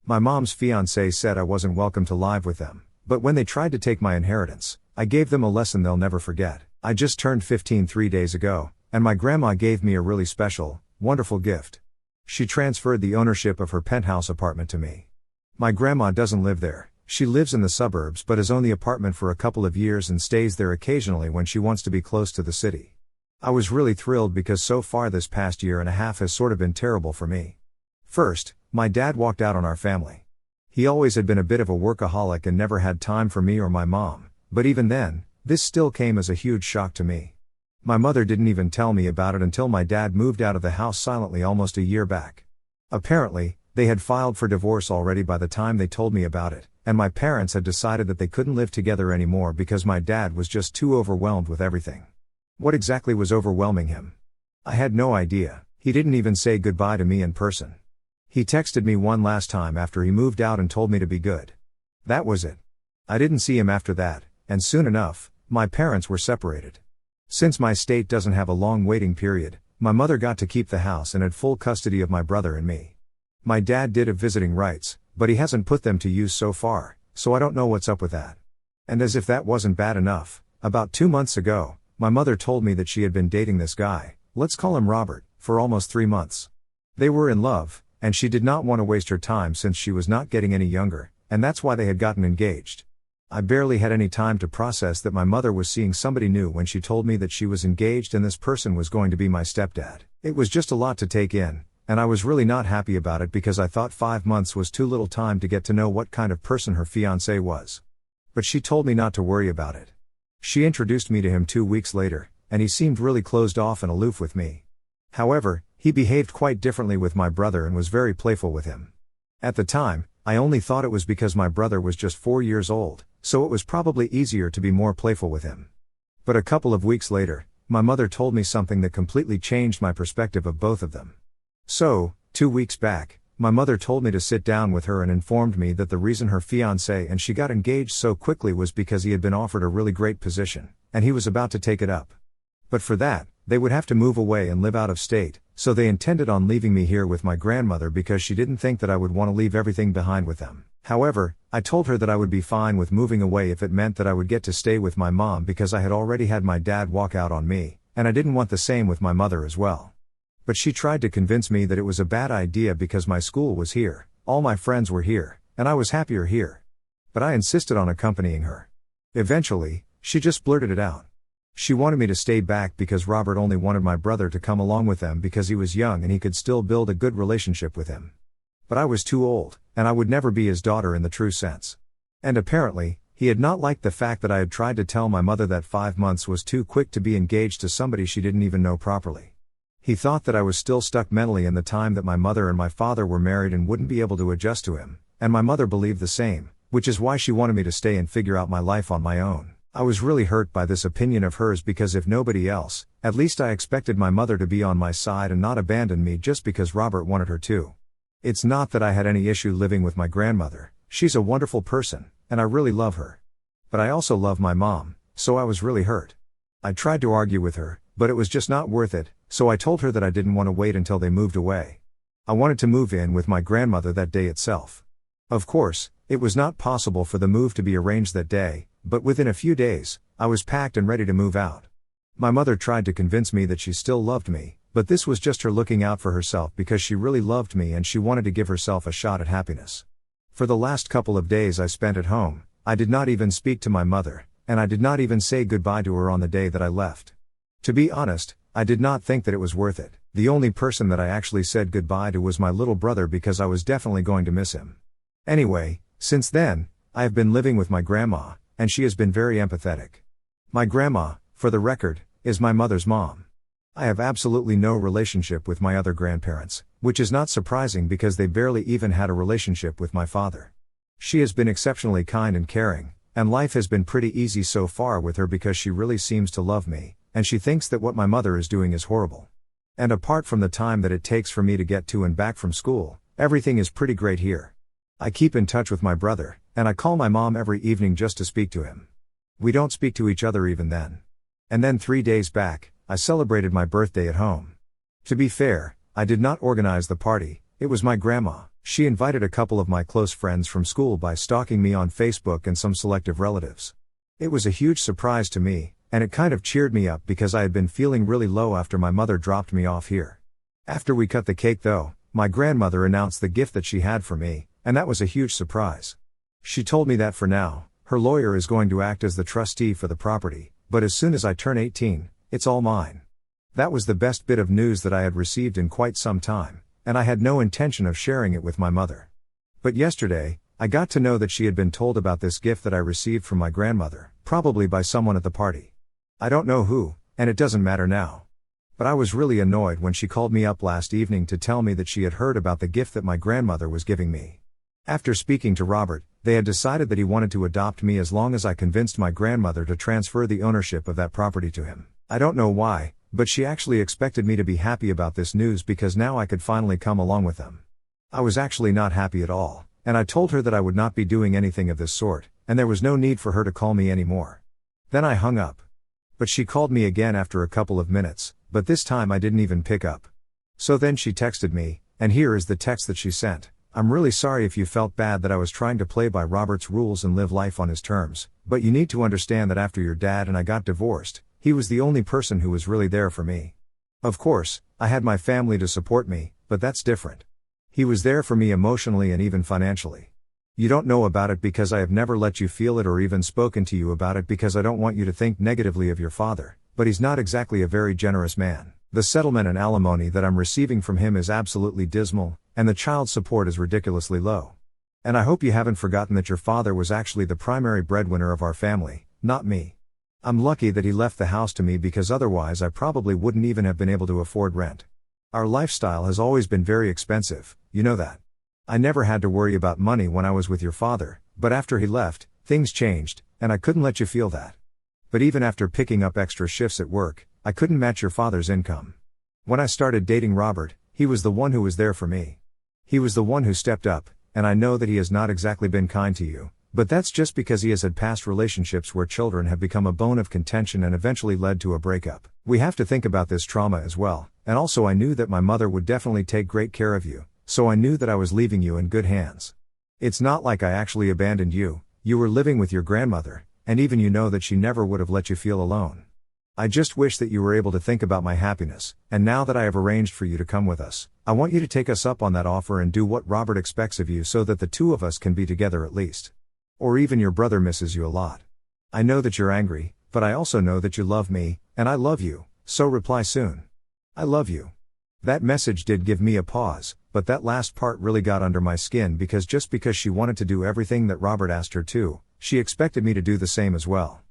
My mom's fiancé said I wasn't welcome to live with them, but when they tried to take my inheritance, I gave them a lesson they'll never forget. I just turned 15 3 days ago, and my grandma gave me a really special, wonderful gift. She transferred the ownership of her penthouse apartment to me. My grandma doesn't live there, she lives in the suburbs but has owned the apartment for a couple of years and stays there occasionally when she wants to be close to the city. I was really thrilled because so far this past year and a half has sort of been terrible for me. First, my dad walked out on our family. He always had been a bit of a workaholic and never had time for me or my mom, but even then, this still came as a huge shock to me. My mother didn't even tell me about it until my dad moved out of the house silently almost a year back. Apparently, they had filed for divorce already by the time they told me about it, and my parents had decided that they couldn't live together anymore because my dad was just too overwhelmed with everything. What exactly was overwhelming him? I had no idea. He didn't even say goodbye to me in person. He texted me one last time after he moved out and told me to be good. That was it. I didn't see him after that, and soon enough, my parents were separated. Since my state doesn't have a long waiting period, my mother got to keep the house and had full custody of my brother and me. My dad did have visiting rights, but he hasn't put them to use so far, so I don't know what's up with that. And as if that wasn't bad enough, about 2 months ago, my mother told me that she had been dating this guy, let's call him Robert, for almost 3 months. They were in love, and she did not want to waste her time since she was not getting any younger, and that's why they had gotten engaged. I barely had any time to process that my mother was seeing somebody new when she told me that she was engaged and this person was going to be my stepdad. It was just a lot to take in, and I was really not happy about it because I thought 5 months was too little time to get to know what kind of person her fiancé was. But she told me not to worry about it. She introduced me to him 2 weeks later, and he seemed really closed off and aloof with me. However, he behaved quite differently with my brother and was very playful with him. At the time, I only thought it was because my brother was just 4 years old, so it was probably easier to be more playful with him. But a couple of weeks later, my mother told me something that completely changed my perspective of both of them. So, 2 weeks back, my mother told me to sit down with her and informed me that the reason her fiancé and she got engaged so quickly was because he had been offered a really great position, and he was about to take it up. But for that, they would have to move away and live out of state, so they intended on leaving me here with my grandmother because she didn't think that I would want to leave everything behind with them. However, I told her that I would be fine with moving away if it meant that I would get to stay with my mom because I had already had my dad walk out on me, and I didn't want the same with my mother as well. But she tried to convince me that it was a bad idea because my school was here, all my friends were here, and I was happier here. But I insisted on accompanying her. Eventually, she just blurted it out. She wanted me to stay back because Robert only wanted my brother to come along with them because he was young and he could still build a good relationship with him. But I was too old, and I would never be his daughter in the true sense. And apparently, he had not liked the fact that I had tried to tell my mother that 5 months was too quick to be engaged to somebody she didn't even know properly. He thought that I was still stuck mentally in the time that my mother and my father were married and wouldn't be able to adjust to him, and my mother believed the same, which is why she wanted me to stay and figure out my life on my own. I was really hurt by this opinion of hers because if nobody else, at least I expected my mother to be on my side and not abandon me just because Robert wanted her to. It's not that I had any issue living with my grandmother, she's a wonderful person, and I really love her. But I also love my mom, so I was really hurt. I tried to argue with her, but it was just not worth it, so I told her that I didn't want to wait until they moved away. I wanted to move in with my grandmother that day itself. Of course, it was not possible for the move to be arranged that day, but within a few days, I was packed and ready to move out. My mother tried to convince me that she still loved me, but this was just her looking out for herself because she really loved me and she wanted to give herself a shot at happiness. For the last couple of days I spent at home, I did not even speak to my mother, and I did not even say goodbye to her on the day that I left. To be honest, I did not think that it was worth it. The only person that I actually said goodbye to was my little brother because I was definitely going to miss him. Anyway, since then, I have been living with my grandma, and she has been very empathetic. My grandma, for the record, is my mother's mom. I have absolutely no relationship with my other grandparents, which is not surprising because they barely even had a relationship with my father. She has been exceptionally kind and caring, and life has been pretty easy so far with her because she really seems to love me, and she thinks that what my mother is doing is horrible. And apart from the time that it takes for me to get to and back from school, everything is pretty great here. I keep in touch with my brother, and I call my mom every evening just to speak to him. We don't speak to each other even then. And then 3 days back, I celebrated my birthday at home. To be fair, I did not organize the party, it was my grandma. She invited a couple of my close friends from school by stalking me on Facebook and some selective relatives. It was a huge surprise to me, and it kind of cheered me up because I had been feeling really low after my mother dropped me off here. After we cut the cake though, my grandmother announced the gift that she had for me, and that was a huge surprise. She told me that for now, her lawyer is going to act as the trustee for the property, but as soon as I turn 18, it's all mine. That was the best bit of news that I had received in quite some time, and I had no intention of sharing it with my mother. But yesterday, I got to know that she had been told about this gift that I received from my grandmother, probably by someone at the party. I don't know who, and it doesn't matter now. But I was really annoyed when she called me up last evening to tell me that she had heard about the gift that my grandmother was giving me. After speaking to Robert, they had decided that he wanted to adopt me as long as I convinced my grandmother to transfer the ownership of that property to him. I don't know why, but she actually expected me to be happy about this news because now I could finally come along with them. I was actually not happy at all, and I told her that I would not be doing anything of this sort, and there was no need for her to call me anymore. Then I hung up. But she called me again after a couple of minutes, but this time I didn't even pick up. So then she texted me, and here is the text that she sent. I'm really sorry if you felt bad that I was trying to play by Robert's rules and live life on his terms, but you need to understand that after your dad and I got divorced, he was the only person who was really there for me. Of course, I had my family to support me, but that's different. He was there for me emotionally and even financially. You don't know about it because I have never let you feel it or even spoken to you about it because I don't want you to think negatively of your father, but he's not exactly a very generous man. The settlement and alimony that I'm receiving from him is absolutely dismal, and the child support is ridiculously low. And I hope you haven't forgotten that your father was actually the primary breadwinner of our family, not me. I'm lucky that he left the house to me because otherwise I probably wouldn't even have been able to afford rent. Our lifestyle has always been very expensive, you know that. I never had to worry about money when I was with your father, but after he left, things changed, and I couldn't let you feel that. But even after picking up extra shifts at work, I couldn't match your father's income. When I started dating Robert, he was the one who was there for me. He was the one who stepped up, and I know that he has not exactly been kind to you, but that's just because he has had past relationships where children have become a bone of contention and eventually led to a breakup. We have to think about this trauma as well, and also I knew that my mother would definitely take great care of you, so I knew that I was leaving you in good hands. It's not like I actually abandoned you, you were living with your grandmother, and even you know that she never would have let you feel alone. I just wish that you were able to think about my happiness, and now that I have arranged for you to come with us, I want you to take us up on that offer and do what Robert expects of you so that the two of us can be together at least. Or even your brother misses you a lot. I know that you're angry, but I also know that you love me, and I love you, so reply soon. I love you. That message did give me a pause, but that last part really got under my skin because just because she wanted to do everything that Robert asked her to, she expected me to do the same as well.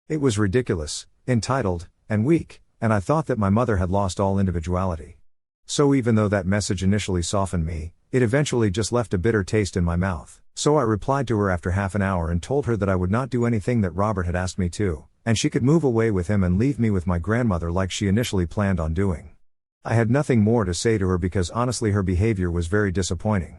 It was ridiculous, entitled, and weak, and I thought that my mother had lost all individuality. So even though that message initially softened me, it eventually just left a bitter taste in my mouth. So I replied to her after half an hour and told her that I would not do anything that Robert had asked me to, and she could move away with him and leave me with my grandmother like she initially planned on doing. I had nothing more to say to her because honestly her behavior was very disappointing.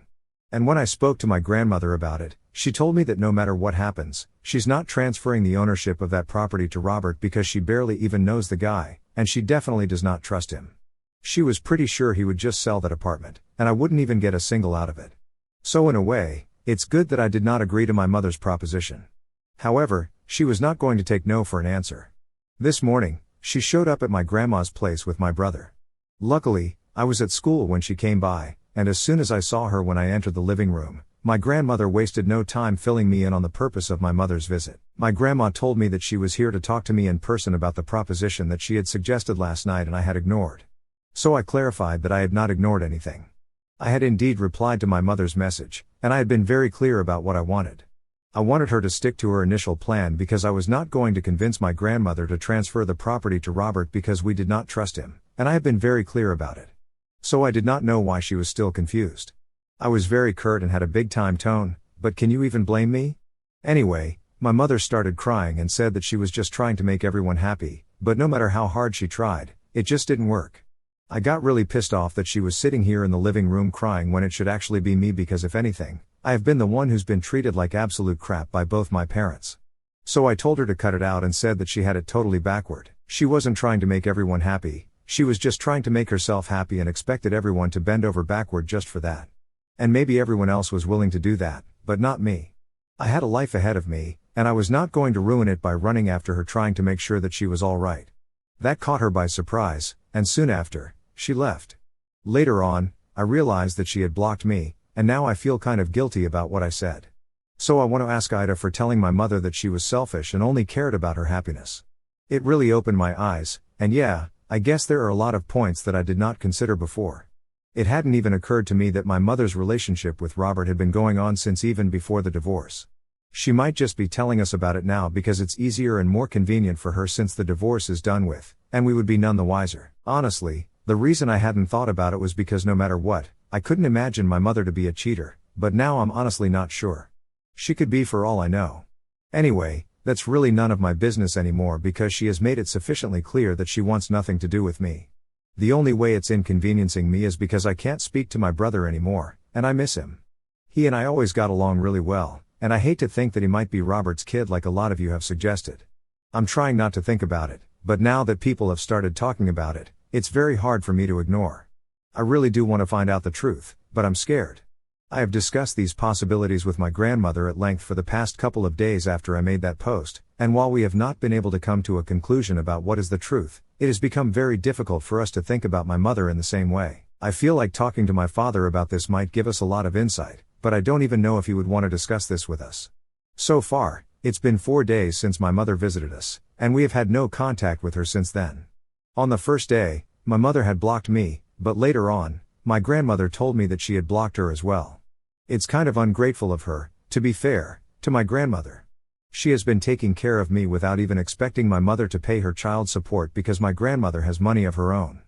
And when I spoke to my grandmother about it, she told me that no matter what happens, she's not transferring the ownership of that property to Robert because she barely even knows the guy, and she definitely does not trust him. She was pretty sure he would just sell that apartment, and I wouldn't even get a single out of it. So in a way, it's good that I did not agree to my mother's proposition. However, she was not going to take no for an answer. This morning, she showed up at my grandma's place with my brother. Luckily, I was at school when she came by, and as soon as I saw her when I entered the living room, my grandmother wasted no time filling me in on the purpose of my mother's visit. My grandma told me that she was here to talk to me in person about the proposition that she had suggested last night and I had ignored. So I clarified that I had not ignored anything. I had indeed replied to my mother's message, and I had been very clear about what I wanted. I wanted her to stick to her initial plan because I was not going to convince my grandmother to transfer the property to Robert because we did not trust him, and I have been very clear about it. So I did not know why she was still confused. I was very curt and had a big-time tone, but can you even blame me? Anyway, my mother started crying and said that she was just trying to make everyone happy, but no matter how hard she tried, it just didn't work. I got really pissed off that she was sitting here in the living room crying when it should actually be me because if anything, I have been the one who's been treated like absolute crap by both my parents. So I told her to cut it out and said that she had it totally backward. She wasn't trying to make everyone happy, she was just trying to make herself happy and expected everyone to bend over backward just for that. And maybe everyone else was willing to do that, but not me. I had a life ahead of me, and I was not going to ruin it by running after her trying to make sure that she was all right. That caught her by surprise, and soon after, she left. Later on, I realized that she had blocked me, and now I feel kind of guilty about what I said. So I want to ask Ida for telling my mother that she was selfish and only cared about her happiness. It really opened my eyes, and yeah, I guess there are a lot of points that I did not consider before. It hadn't even occurred to me that my mother's relationship with Robert had been going on since even before the divorce. She might just be telling us about it now because it's easier and more convenient for her since the divorce is done with, and we would be none the wiser. Honestly, the reason I hadn't thought about it was because no matter what, I couldn't imagine my mother to be a cheater, but now I'm honestly not sure. She could be for all I know. Anyway, that's really none of my business anymore because she has made it sufficiently clear that she wants nothing to do with me. The only way it's inconveniencing me is because I can't speak to my brother anymore, and I miss him. He and I always got along really well, and I hate to think that he might be Robert's kid like a lot of you have suggested. I'm trying not to think about it, but now that people have started talking about it, it's very hard for me to ignore. I really do want to find out the truth, but I'm scared. I have discussed these possibilities with my grandmother at length for the past couple of days after I made that post, and while we have not been able to come to a conclusion about what is the truth, it has become very difficult for us to think about my mother in the same way. I feel like talking to my father about this might give us a lot of insight, but I don't even know if he would want to discuss this with us. So far, it's been 4 days since my mother visited us, and we have had no contact with her since then. On the first day, my mother had blocked me, but later on, my grandmother told me that she had blocked her as well. It's kind of ungrateful of her, to be fair, to my grandmother. She has been taking care of me without even expecting my mother to pay her child support because my grandmother has money of her own.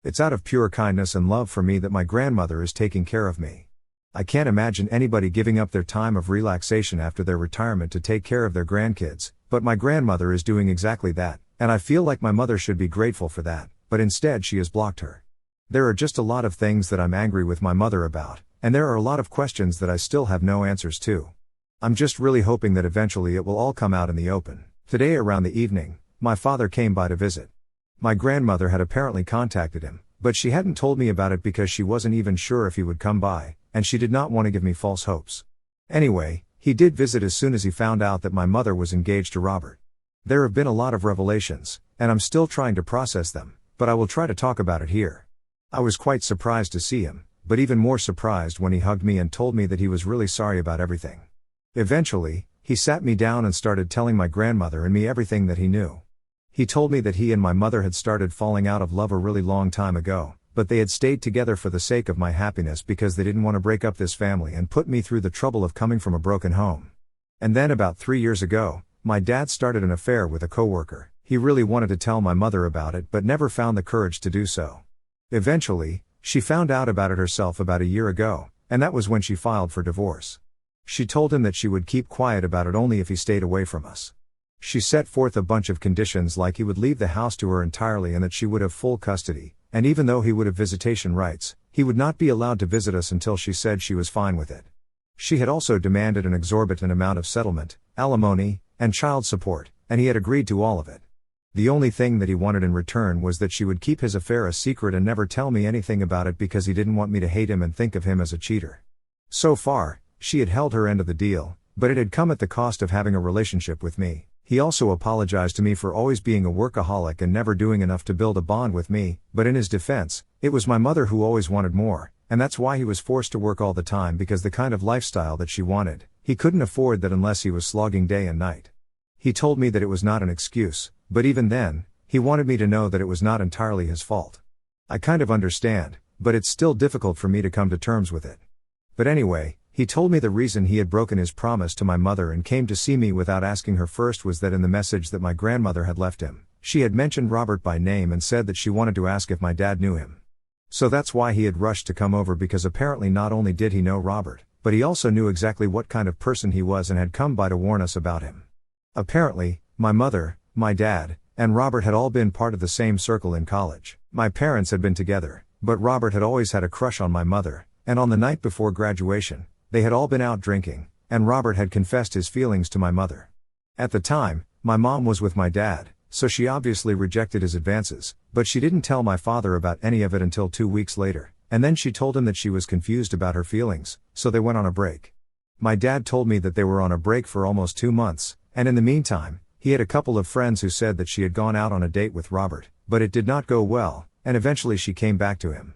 It's out of pure kindness and love for me that my grandmother is taking care of me. I can't imagine anybody giving up their time of relaxation after their retirement to take care of their grandkids, but my grandmother is doing exactly that, and I feel like my mother should be grateful for that, but instead she has blocked her. There are just a lot of things that I'm angry with my mother about, and there are a lot of questions that I still have no answers to. I'm just really hoping that eventually it will all come out in the open. Today around the evening, my father came by to visit. My grandmother had apparently contacted him, but she hadn't told me about it because she wasn't even sure if he would come by, and she did not want to give me false hopes. Anyway, he did visit as soon as he found out that my mother was engaged to Robert. There have been a lot of revelations, and I'm still trying to process them, but I will try to talk about it here. I was quite surprised to see him, but even more surprised when he hugged me and told me that he was really sorry about everything. Eventually, he sat me down and started telling my grandmother and me everything that he knew. He told me that he and my mother had started falling out of love a really long time ago, but they had stayed together for the sake of my happiness because they didn't want to break up this family and put me through the trouble of coming from a broken home. And then about 3 years ago, my dad started an affair with a coworker. He really wanted to tell my mother about it but never found the courage to do so. Eventually, she found out about it herself about a year ago, and that was when she filed for divorce. She told him that she would keep quiet about it only if he stayed away from us. She set forth a bunch of conditions like he would leave the house to her entirely and that she would have full custody, and even though he would have visitation rights, he would not be allowed to visit us until she said she was fine with it. She had also demanded an exorbitant amount of settlement, alimony, and child support, and he had agreed to all of it. The only thing that he wanted in return was that she would keep his affair a secret and never tell me anything about it because he didn't want me to hate him and think of him as a cheater. So far, she had held her end of the deal, but it had come at the cost of having a relationship with me. He also apologized to me for always being a workaholic and never doing enough to build a bond with me, but in his defense, it was my mother who always wanted more, and that's why he was forced to work all the time because the kind of lifestyle that she wanted, he couldn't afford that unless he was slogging day and night. He told me that it was not an excuse, but even then, he wanted me to know that it was not entirely his fault. I kind of understand, but it's still difficult for me to come to terms with it. But anyway, he told me the reason he had broken his promise to my mother and came to see me without asking her first was that in the message that my grandmother had left him, she had mentioned Robert by name and said that she wanted to ask if my dad knew him. So that's why he had rushed to come over because apparently not only did he know Robert, but he also knew exactly what kind of person he was and had come by to warn us about him. Apparently, my mother, my dad, and Robert had all been part of the same circle in college. My parents had been together, but Robert had always had a crush on my mother, and on the night before graduation, they had all been out drinking, and Robert had confessed his feelings to my mother. At the time, my mom was with my dad, so she obviously rejected his advances, but she didn't tell my father about any of it until 2 weeks later, and then she told him that she was confused about her feelings, so they went on a break. My dad told me that they were on a break for almost 2 months, and in the meantime, he had a couple of friends who said that she had gone out on a date with Robert, but it did not go well, and eventually she came back to him.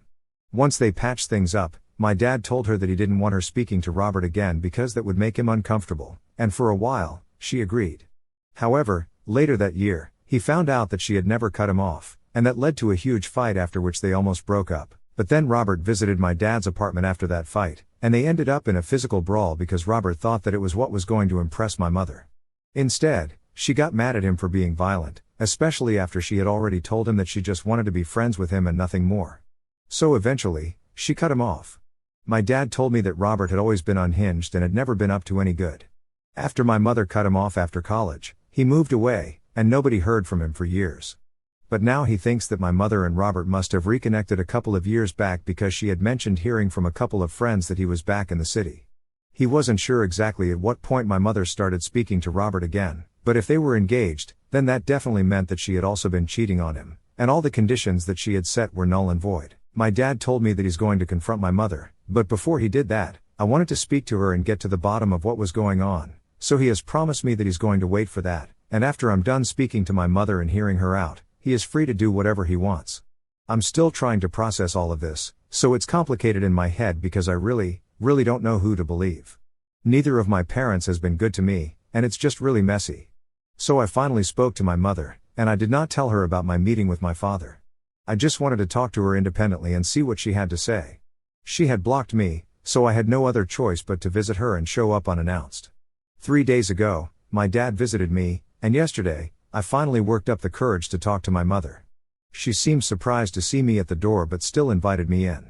Once they patched things up, my dad told her that he didn't want her speaking to Robert again because that would make him uncomfortable, and for a while, she agreed. However, later that year, he found out that she had never cut him off, and that led to a huge fight after which they almost broke up. But then Robert visited my dad's apartment after that fight, and they ended up in a physical brawl because Robert thought that it was what was going to impress my mother. Instead, she got mad at him for being violent, especially after she had already told him that she just wanted to be friends with him and nothing more. So eventually, she cut him off. My dad told me that Robert had always been unhinged and had never been up to any good. After my mother cut him off after college, he moved away, and nobody heard from him for years. But now he thinks that my mother and Robert must have reconnected a couple of years back because she had mentioned hearing from a couple of friends that he was back in the city. He wasn't sure exactly at what point my mother started speaking to Robert again, but if they were engaged, then that definitely meant that she had also been cheating on him, and all the conditions that she had set were null and void. My dad told me that he's going to confront my mother, but before he did that, I wanted to speak to her and get to the bottom of what was going on, so he has promised me that he's going to wait for that, and after I'm done speaking to my mother and hearing her out, he is free to do whatever he wants. I'm still trying to process all of this, so it's complicated in my head because I really don't know who to believe. Neither of my parents has been good to me, and it's just really messy. So I finally spoke to my mother, and I did not tell her about my meeting with my father. I just wanted to talk to her independently and see what she had to say. She had blocked me, so I had no other choice but to visit her and show up unannounced. 3 days ago, my dad visited me, and yesterday, I finally worked up the courage to talk to my mother. She seemed surprised to see me at the door but still invited me in.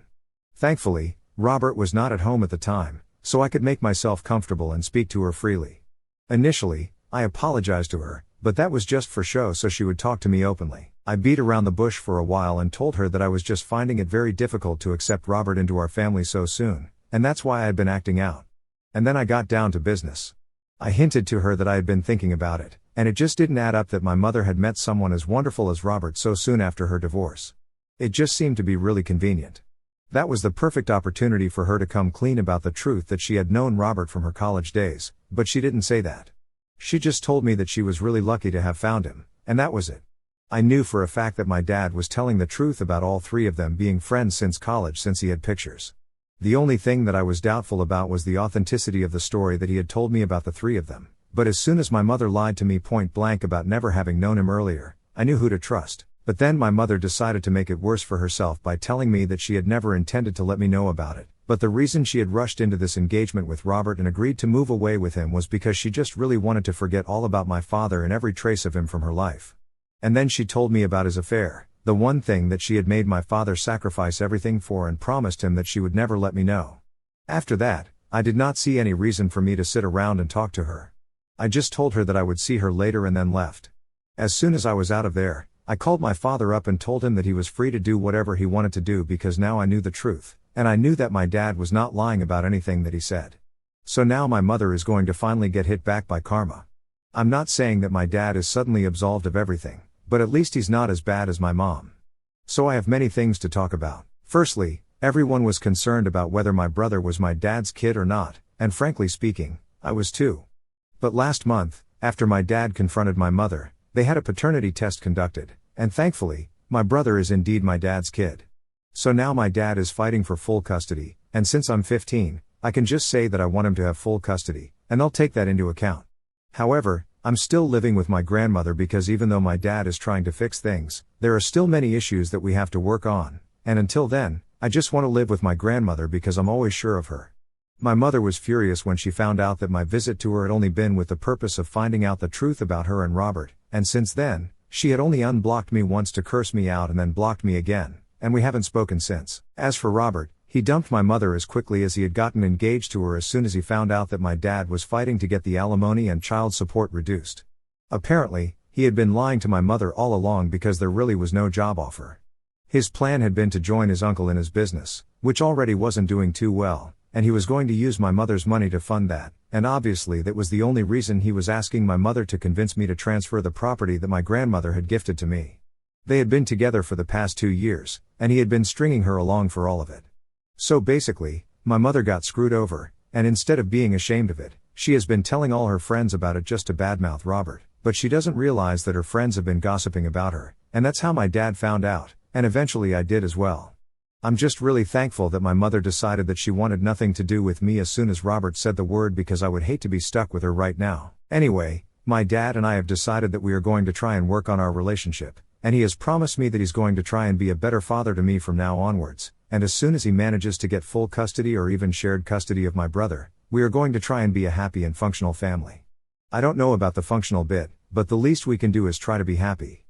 Thankfully, Robert was not at home at the time, so I could make myself comfortable and speak to her freely. Initially, I apologized to her, but that was just for show so she would talk to me openly. I beat around the bush for a while and told her that I was just finding it very difficult to accept Robert into our family so soon, and that's why I had been acting out. And then I got down to business. I hinted to her that I had been thinking about it, and it just didn't add up that my mother had met someone as wonderful as Robert so soon after her divorce. It just seemed to be really convenient. That was the perfect opportunity for her to come clean about the truth that she had known Robert from her college days, but she didn't say that. She just told me that she was really lucky to have found him, and that was it. I knew for a fact that my dad was telling the truth about all three of them being friends since college since he had pictures. The only thing that I was doubtful about was the authenticity of the story that he had told me about the three of them. But as soon as my mother lied to me point blank about never having known him earlier, I knew who to trust. But then my mother decided to make it worse for herself by telling me that she had never intended to let me know about it, but the reason she had rushed into this engagement with Robert and agreed to move away with him was because she just really wanted to forget all about my father and every trace of him from her life. And then she told me about his affair, the one thing that she had made my father sacrifice everything for, and promised him that she would never let me know. After that, I did not see any reason for me to sit around and talk to her. I just told her that I would see her later and then left. As soon as I was out of there, I called my father up and told him that he was free to do whatever he wanted to do because now I knew the truth, and I knew that my dad was not lying about anything that he said. So now my mother is going to finally get hit back by karma. I'm not saying that my dad is suddenly absolved of everything, but at least he's not as bad as my mom. So I have many things to talk about. Firstly, everyone was concerned about whether my brother was my dad's kid or not, and frankly speaking, I was too. But last month, after my dad confronted my mother, they had a paternity test conducted, and thankfully, my brother is indeed my dad's kid. So now my dad is fighting for full custody, and since I'm 15, I can just say that I want him to have full custody, and they'll take that into account. However, I'm still living with my grandmother because even though my dad is trying to fix things, there are still many issues that we have to work on, and until then, I just want to live with my grandmother because I'm always sure of her. My mother was furious when she found out that my visit to her had only been with the purpose of finding out the truth about her and Robert, and since then, she had only unblocked me once to curse me out and then blocked me again, and we haven't spoken since. As for Robert, he dumped my mother as quickly as he had gotten engaged to her as soon as he found out that my dad was fighting to get the alimony and child support reduced. Apparently, he had been lying to my mother all along because there really was no job offer. His plan had been to join his uncle in his business, which already wasn't doing too well, and he was going to use my mother's money to fund that, and obviously that was the only reason he was asking my mother to convince me to transfer the property that my grandmother had gifted to me. They had been together for the past 2 years, and he had been stringing her along for all of it. So basically, my mother got screwed over, and instead of being ashamed of it, she has been telling all her friends about it just to badmouth Robert, but she doesn't realize that her friends have been gossiping about her, and that's how my dad found out, and eventually I did as well. I'm just really thankful that my mother decided that she wanted nothing to do with me as soon as Robert said the word, because I would hate to be stuck with her right now. Anyway, my dad and I have decided that we are going to try and work on our relationship, and he has promised me that he's going to try and be a better father to me from now onwards, and as soon as he manages to get full custody or even shared custody of my brother, we are going to try and be a happy and functional family. I don't know about the functional bit, but the least we can do is try to be happy.